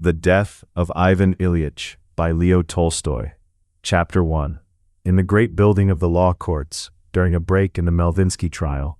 The Death of Ivan Ilyich by Leo Tolstoy. Chapter 1. In the great building of the law courts, during a break in the Melvinsky trial,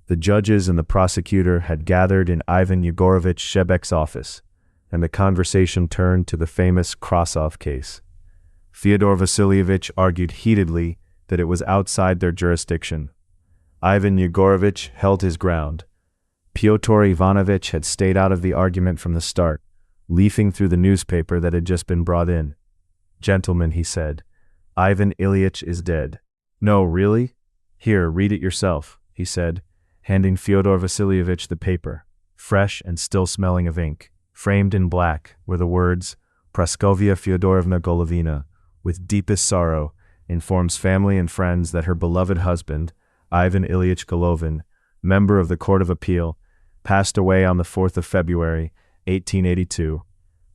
the judges and the prosecutor had gathered in Ivan Yegorovitch Shebek's office, and the conversation turned to the famous Krasov case. Fyodor Vasilievich argued heatedly that it was outside their jurisdiction. Ivan Yegorovitch held his ground. Pyotr Ivanovitch had stayed out of the argument from the start, leafing through the newspaper that had just been brought in. "Gentlemen," he said, "Ivan Ilyich is dead." "No, really? Here, read it yourself," he said, handing Fyodor Vasilievich the paper. Fresh and still smelling of ink, framed in black, were the words, "Praskovia Fyodorovna Golovina, with deepest sorrow, informs family and friends that her beloved husband, Ivan Ilyich Golovin, member of the Court of Appeal, passed away on the 4th of February, 1882.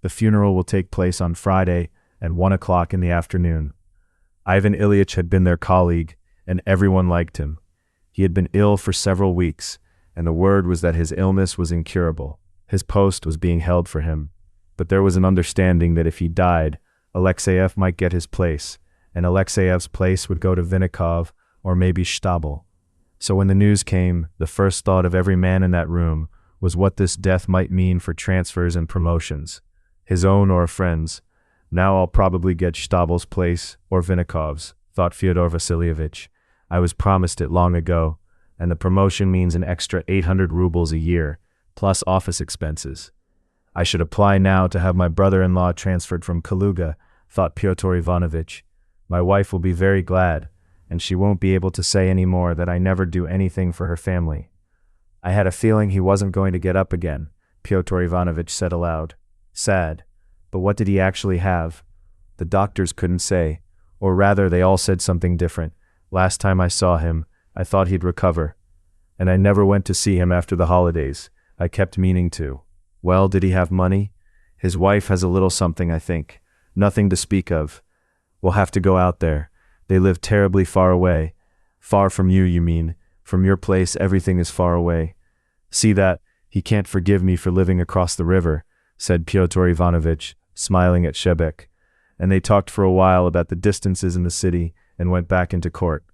The funeral will take place on Friday at 1 o'clock in the afternoon." Ivan Ilyich had been their colleague, and everyone liked him. He had been ill for several weeks, and the word was that his illness was incurable. His post was being held for him, but there was an understanding that if he died, Alexeyev might get his place, and Alexeyev's place would go to Vinnikov or maybe Stabel. So when the news came, the first thought of every man in that room was what this death might mean for transfers and promotions, his own or a friend's. "Now I'll probably get Stabel's place or Vinnikov's," thought Fyodor Vasilievich. "I was promised it long ago, and the promotion means an extra 800 rubles a year, plus office expenses. I should apply now to have my brother-in-law transferred from Kaluga," thought Pyotr Ivanovitch. "My wife will be very glad, and she won't be able to say any more that I never do anything for her family." "I had a feeling he wasn't going to get up again," Pyotr Ivanovitch said aloud. Sad. But what did he actually have? The doctors couldn't say, or rather they all said something different. Last time I saw him, I thought he'd recover. And I never went to see him after the holidays. I kept meaning to. Well, did he have money? His wife has a little something, I think. Nothing to speak of. We'll have to go out there. They live terribly far away. Far from you, you mean. From your place, everything is far away. See that? He can't forgive me for living across the river, said Pyotr Ivanovitch, smiling at Shebek. And they talked for a while about the distances in the city and went back into court.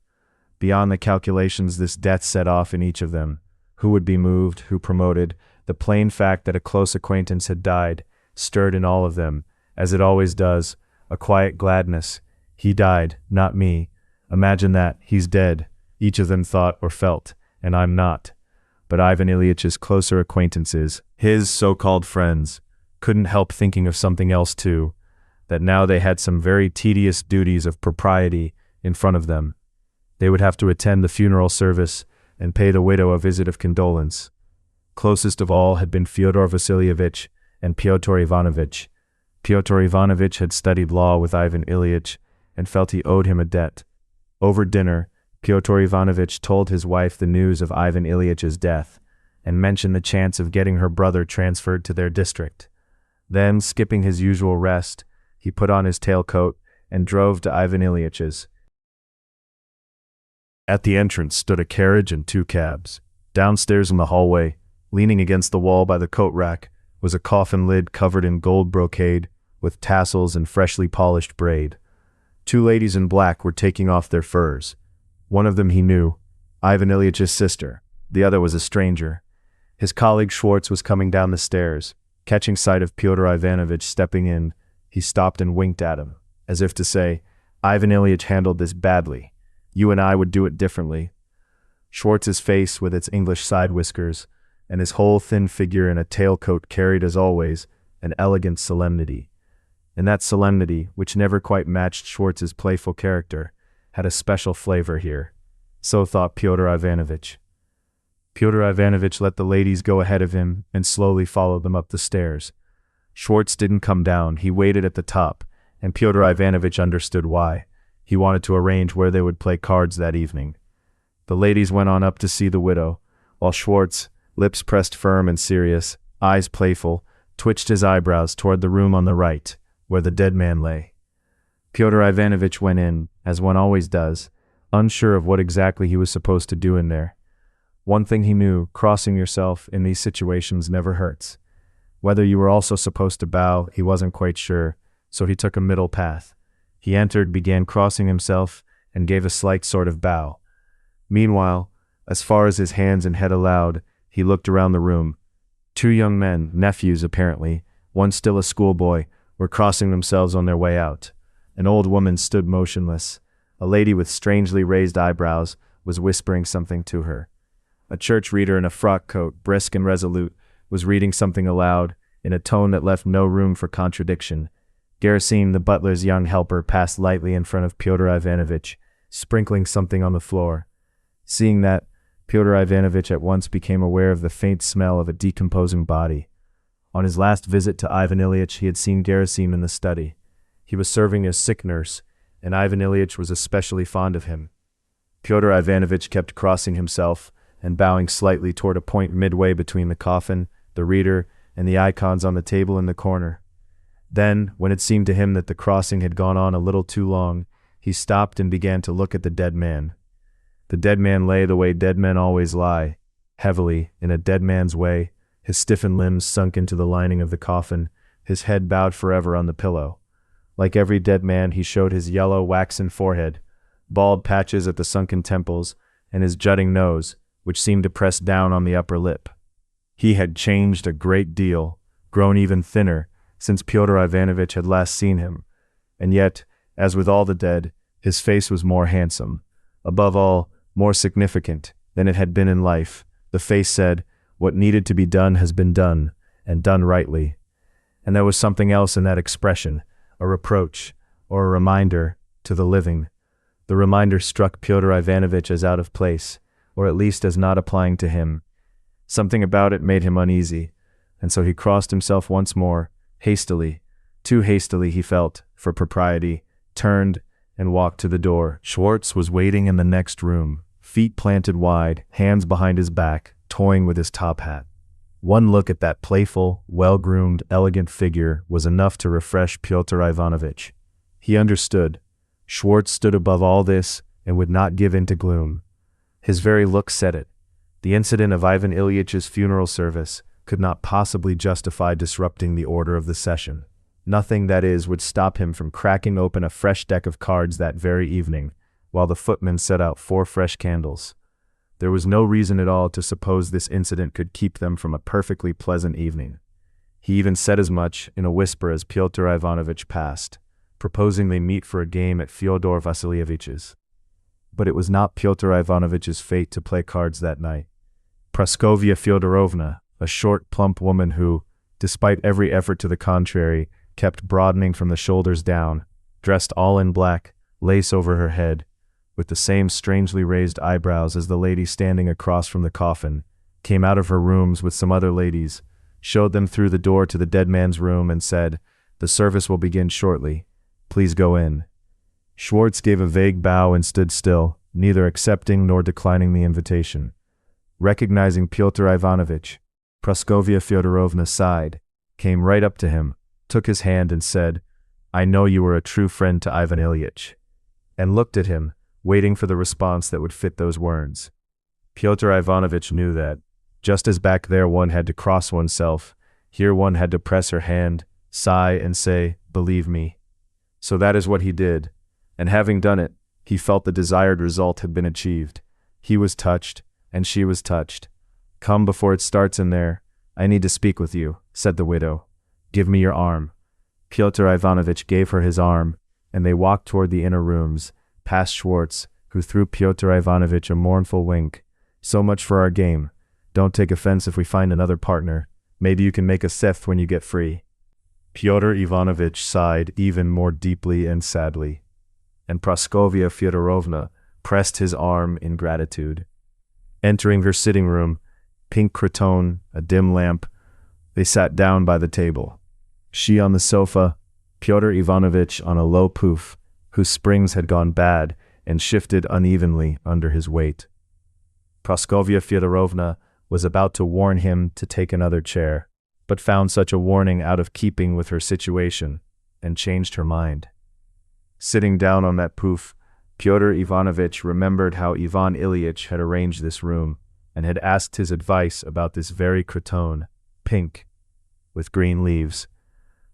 Beyond the calculations this death set off in each of them, who would be moved, who promoted, the plain fact that a close acquaintance had died, stirred in all of them, as it always does, a quiet gladness. He died, not me. Imagine that, he's dead, each of them thought or felt, and I'm not. But Ivan Ilyich's closer acquaintances, his so-called friends, couldn't help thinking of something else too, that now they had some very tedious duties of propriety in front of them. They would have to attend the funeral service and pay the widow a visit of condolence. Closest of all had been Fyodor Vasilievich and Pyotr Ivanovitch. Pyotr Ivanovitch had studied law with Ivan Ilyich and felt he owed him a debt. Over dinner, Pyotr Ivanovitch told his wife the news of Ivan Ilyich's death and mentioned the chance of getting her brother transferred to their district. Then, skipping his usual rest, he put on his tailcoat and drove to Ivan Ilyich's. At the entrance stood a carriage and 2 cabs. Downstairs in the hallway, leaning against the wall by the coat rack, was a coffin lid covered in gold brocade with tassels and freshly polished braid. 2 ladies in black were taking off their furs. One of them he knew, Ivan Ilyich's sister. The other was a stranger. His colleague Schwartz was coming down the stairs. Catching sight of Pyotr Ivanovitch stepping in, he stopped and winked at him, as if to say, "Ivan Ilyich handled this badly. You and I would do it differently." Schwartz's face, with its English side whiskers, and his whole thin figure in a tailcoat carried, as always, an elegant solemnity. And that solemnity, which never quite matched Schwartz's playful character, had a special flavor here. So thought Pyotr Ivanovitch. Pyotr Ivanovitch let the ladies go ahead of him and slowly followed them up the stairs. Schwartz didn't come down, he waited at the top, and Pyotr Ivanovitch understood why. He wanted to arrange where they would play cards that evening. The ladies went on up to see the widow, while Schwartz, lips pressed firm and serious, eyes playful, twitched his eyebrows toward the room on the right, where the dead man lay. Pyotr Ivanovitch went in, as one always does, unsure of what exactly he was supposed to do in there. One thing he knew, crossing yourself in these situations never hurts. Whether you were also supposed to bow, he wasn't quite sure, so he took a middle path. He entered, began crossing himself, and gave a slight sort of bow. Meanwhile, as far as his hands and head allowed, he looked around the room. 2 young men, nephews apparently, one still a schoolboy, were crossing themselves on their way out. An old woman stood motionless. A lady with strangely raised eyebrows was whispering something to her. A church reader in a frock coat, brisk and resolute, was reading something aloud, in a tone that left no room for contradiction. Gerasim, the butler's young helper, passed lightly in front of Pyotr Ivanovitch, sprinkling something on the floor. Seeing that, Pyotr Ivanovitch at once became aware of the faint smell of a decomposing body. On his last visit to Ivan Ilyich, he had seen Gerasim in the study. He was serving as sick nurse, and Ivan Ilyich was especially fond of him. Pyotr Ivanovitch kept crossing himself and bowing slightly toward a point midway between the coffin, the reader, and the icons on the table in the corner. Then, when it seemed to him that the crossing had gone on a little too long, he stopped and began to look at the dead man. The dead man lay the way dead men always lie, heavily, in a dead man's way, his stiffened limbs sunk into the lining of the coffin, his head bowed forever on the pillow. Like every dead man, he showed his yellow, waxen forehead, bald patches at the sunken temples, and his jutting nose, which seemed to press down on the upper lip. He had changed a great deal, grown even thinner, since Pyotr Ivanovitch had last seen him, and yet, as with all the dead, his face was more handsome. Above all, more significant than it had been in life. The face said, "What needed to be done has been done, and done rightly." And there was something else in that expression, a reproach, or a reminder, to the living. The reminder struck Pyotr Ivanovitch as out of place, or at least as not applying to him. Something about it made him uneasy, and so he crossed himself once more, hastily, too hastily he felt, for propriety, turned, and walked to the door. Schwartz was waiting in the next room, feet planted wide, hands behind his back, toying with his top hat. One look at that playful, well-groomed, elegant figure was enough to refresh Pyotr Ivanovitch. He understood. Schwartz stood above all this and would not give in to gloom. His very look said it. The incident of Ivan Ilyich's funeral service could not possibly justify disrupting the order of the session. Nothing, that is, would stop him from cracking open a fresh deck of cards that very evening, while the footman set out 4 fresh candles. There was no reason at all to suppose this incident could keep them from a perfectly pleasant evening. He even said as much in a whisper as Pyotr Ivanovitch passed, proposing they meet for a game at Fyodor Vasilyevich's. But it was not Pyotr Ivanovitch's fate to play cards that night. Praskovya Fyodorovna, a short, plump woman who, despite every effort to the contrary, kept broadening from the shoulders down, dressed all in black, lace over her head, with the same strangely raised eyebrows as the lady standing across from the coffin, came out of her rooms with some other ladies, showed them through the door to the dead man's room, and said, "The service will begin shortly. Please go in." Schwartz gave a vague bow and stood still, neither accepting nor declining the invitation. Recognizing Pyotr Ivanovitch, Praskovya Fyodorovna sighed, came right up to him, took his hand and said, "I know you are a true friend to Ivan Ilyich," and looked at him, waiting for the response that would fit those words. Pyotr Ivanovitch knew that, just as back there one had to cross oneself, here one had to press her hand, sigh and say, "Believe me." So that is what he did, and having done it, he felt the desired result had been achieved. He was touched, and she was touched. "Come before it starts in there. I need to speak with you," said the widow. "Give me your arm." Pyotr Ivanovitch gave her his arm, and they walked toward the inner rooms, past Schwartz, who threw Pyotr Ivanovitch a mournful wink. "So much for our game. Don't take offense if we find another partner. Maybe you can make a seth when you get free." Pyotr Ivanovitch sighed even more deeply and sadly, and Praskovya Fyodorovna pressed his arm in gratitude. Entering her sitting room, pink cretonne, a dim lamp, they sat down by the table. She on the sofa, Pyotr Ivanovitch on a low pouf, whose springs had gone bad and shifted unevenly under his weight. Praskovya Fyodorovna was about to warn him to take another chair, but found such a warning out of keeping with her situation, and changed her mind. Sitting down on that pouf, Pyotr Ivanovitch remembered how Ivan Ilyich had arranged this room, and had asked his advice about this very cretonne, pink. with green leaves.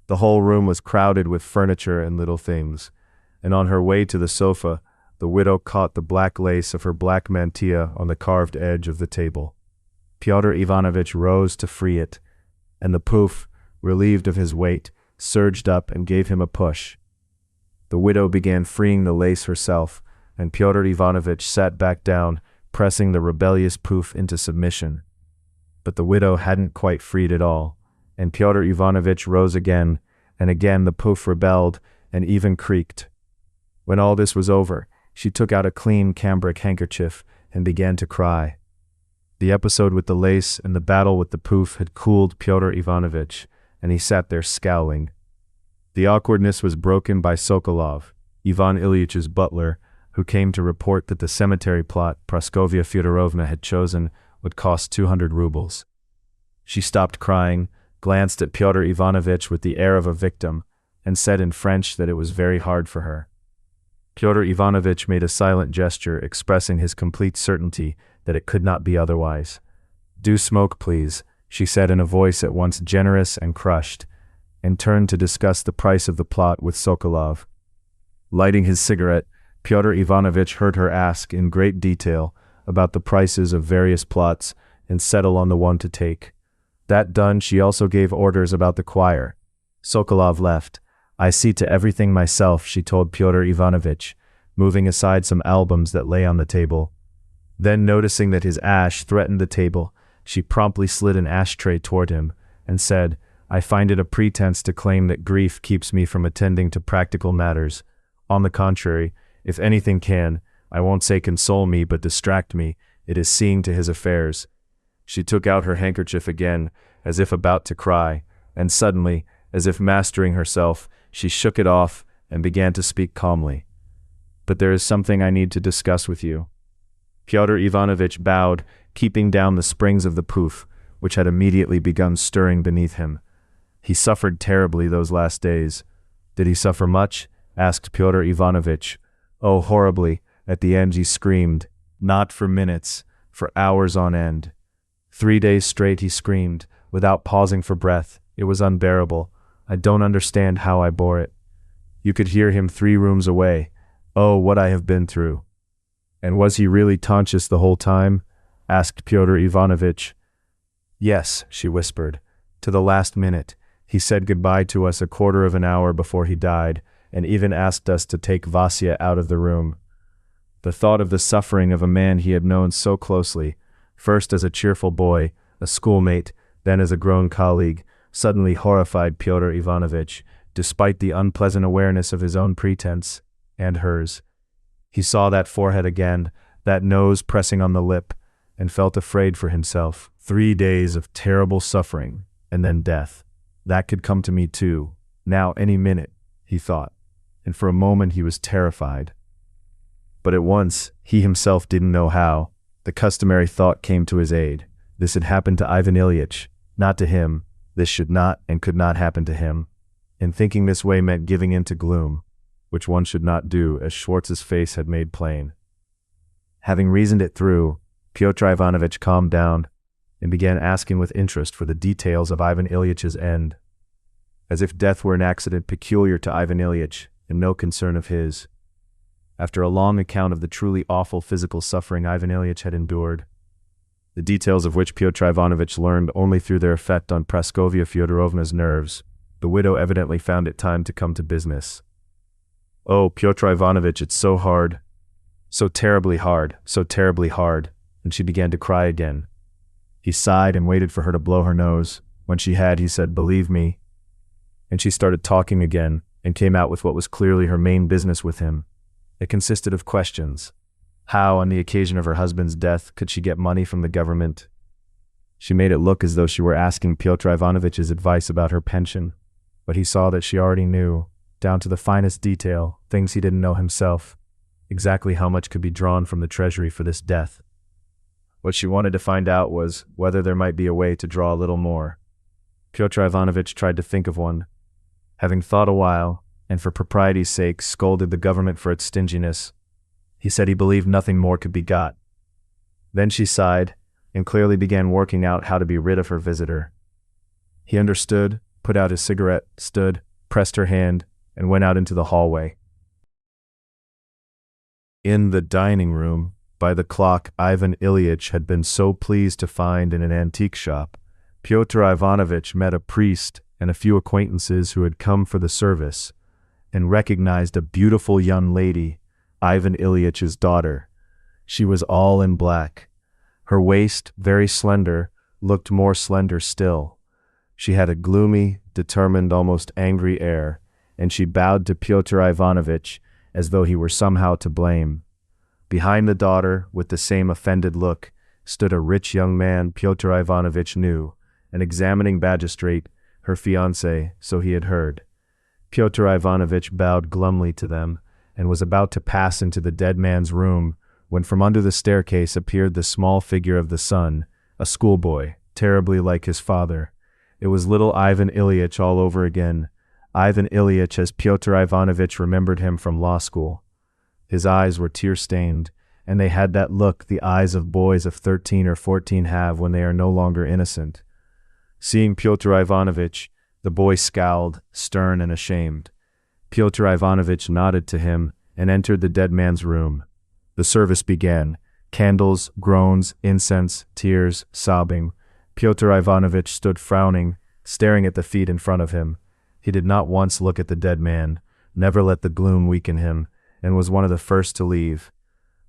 The whole room was crowded with furniture and little things, and on her way to the sofa, the widow caught the black lace of her black mantilla on the carved edge of the table. Pyotr Ivanovitch rose to free it, and the poof, relieved of his weight, surged up and gave him a push. The widow began freeing the lace herself, and Pyotr Ivanovitch sat back down, pressing the rebellious poof into submission. But the widow hadn't quite freed it all, and Pyotr Ivanovitch rose again, and again the poof rebelled and even creaked. When all this was over, she took out a clean cambric handkerchief and began to cry. The episode with the lace and the battle with the poof had cooled Pyotr Ivanovitch, and he sat there scowling. The awkwardness was broken by Sokolov, Ivan Ilyich's butler, who came to report that the cemetery plot Praskovya Fyodorovna had chosen would cost 200 rubles. She stopped crying, glanced at Pyotr Ivanovitch with the air of a victim, and said in French that it was very hard for her. Pyotr Ivanovitch made a silent gesture expressing his complete certainty that it could not be otherwise. "Do smoke, please," she said in a voice at once generous and crushed, and turned to discuss the price of the plot with Sokolov. Lighting his cigarette, Pyotr Ivanovitch heard her ask in great detail about the prices of various plots and settle on the one to take. That done, she also gave orders about the choir. Sokolov left. "I see to everything myself," she told Pyotr Ivanovitch, moving aside some albums that lay on the table. Then, noticing that his ash threatened the table, she promptly slid an ashtray toward him and said, "I find it a pretense to claim that grief keeps me from attending to practical matters. On the contrary, if anything can, I won't say console me, but distract me, it is seeing to his affairs." She took out her handkerchief again, as if about to cry, and suddenly, as if mastering herself, she shook it off and began to speak calmly. "But there is something I need to discuss with you." Pyotr Ivanovitch bowed, keeping down the springs of the poof, which had immediately begun stirring beneath him. He suffered terribly those last days. "Did he suffer much?" asked Pyotr Ivanovitch. "Oh, horribly. At the end he screamed. Not for minutes, for hours on end. 3 days straight he screamed, without pausing for breath. It was unbearable. I don't understand how I bore it. You could hear him 3 rooms away. Oh, what I have been through." "And was he really conscious the whole time?" asked Pyotr Ivanovitch. "Yes," she whispered. "To the last minute. He said goodbye to us a quarter of an hour before he died, and even asked us to take Vasya out of the room." The thought of the suffering of a man he had known so closely, first as a cheerful boy, a schoolmate, then as a grown colleague, suddenly horrified Pyotr Ivanovitch, despite the unpleasant awareness of his own pretense, and hers. He saw that forehead again, that nose pressing on the lip, and felt afraid for himself. 3 days of terrible suffering, and then death. That could come to me too, now any minute, he thought, and for a moment he was terrified. But at once, he himself didn't know how, the customary thought came to his aid. This had happened to Ivan Ilyich, not to him. This should not and could not happen to him. And thinking this way meant giving in to gloom, which one should not do, as Schwartz's face had made plain. Having reasoned it through, Pyotr Ivanovitch calmed down and began asking with interest for the details of Ivan Ilyich's end, as if death were an accident peculiar to Ivan Ilyich and no concern of his. After a long account of the truly awful physical suffering Ivan Ilyich had endured, the details of which Pyotr Ivanovitch learned only through their effect on Praskovya Fyodorovna's nerves, the widow evidently found it time to come to business. "Oh, Pyotr Ivanovitch, it's so hard. So terribly hard, so terribly hard," and she began to cry again. He sighed and waited for her to blow her nose. When she had, he said, "Believe me." And she started talking again, and came out with what was clearly her main business with him. It consisted of questions. How, on the occasion of her husband's death, could she get money from the government? She made it look as though she were asking Pyotr Ivanovitch's advice about her pension, but he saw that she already knew, down to the finest detail, things he didn't know himself, exactly how much could be drawn from the treasury for this death. What she wanted to find out was whether there might be a way to draw a little more. Pyotr Ivanovitch tried to think of one. Having thought a while, and for propriety's sake scolded the government for its stinginess, he said he believed nothing more could be got. Then she sighed, and clearly began working out how to be rid of her visitor. He understood, put out his cigarette, stood, pressed her hand, and went out into the hallway. In the dining room, by the clock Ivan Ilyich had been so pleased to find in an antique shop, Pyotr Ivanovitch met a priest and a few acquaintances who had come for the service, and recognized a beautiful young lady, Ivan Ilyich's daughter. She was all in black. Her waist, very slender, looked more slender still. She had a gloomy, determined, almost angry air, and she bowed to Pyotr Ivanovitch as though he were somehow to blame. Behind the daughter, with the same offended look, stood a rich young man Pyotr Ivanovitch knew, an examining magistrate, her fiancé, so he had heard. Pyotr Ivanovitch bowed glumly to them, and was about to pass into the dead man's room, when from under the staircase appeared the small figure of the son, a schoolboy, terribly like his father. It was little Ivan Ilyich all over again, Ivan Ilyich as Pyotr Ivanovitch remembered him from law school. His eyes were tear-stained, and they had that look the eyes of boys of 13 or 14 have when they are no longer innocent. Seeing Pyotr Ivanovitch, the boy scowled, stern and ashamed. Pyotr Ivanovitch nodded to him and entered the dead man's room. The service began. Candles, groans, incense, tears, sobbing. Pyotr Ivanovitch stood frowning, staring at the feet in front of him. He did not once look at the dead man, never let the gloom weaken him, and was one of the first to leave.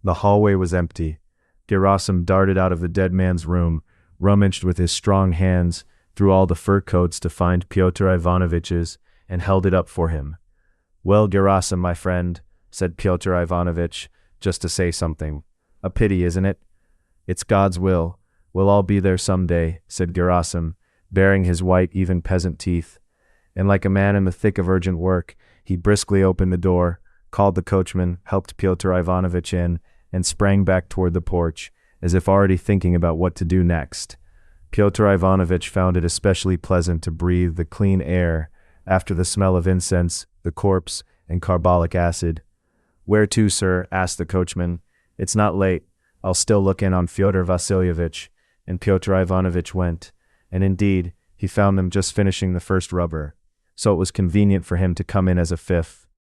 The hallway was empty. Gerasim darted out of the dead man's room, rummaged with his strong hands through all the fur coats to find Pyotr Ivanovitch's, and held it up for him. "Well, Gerasim, my friend," said Pyotr Ivanovitch, just to say something. "A pity, isn't it?" "It's God's will. We'll all be there some day," said Gerasim, baring his white, even peasant teeth. And like a man in the thick of urgent work, he briskly opened the door, called the coachman, helped Pyotr Ivanovitch in, and sprang back toward the porch, as if already thinking about what to do next. Pyotr Ivanovitch found it especially pleasant to breathe the clean air after the smell of incense, the corpse, and carbolic acid. "Where to, sir?" asked the coachman. "It's not late. I'll still look in on Fyodor Vassilievitch." And Pyotr Ivanovitch went, and indeed, he found them just finishing the first rubber, so it was convenient for him to come in as a fifth.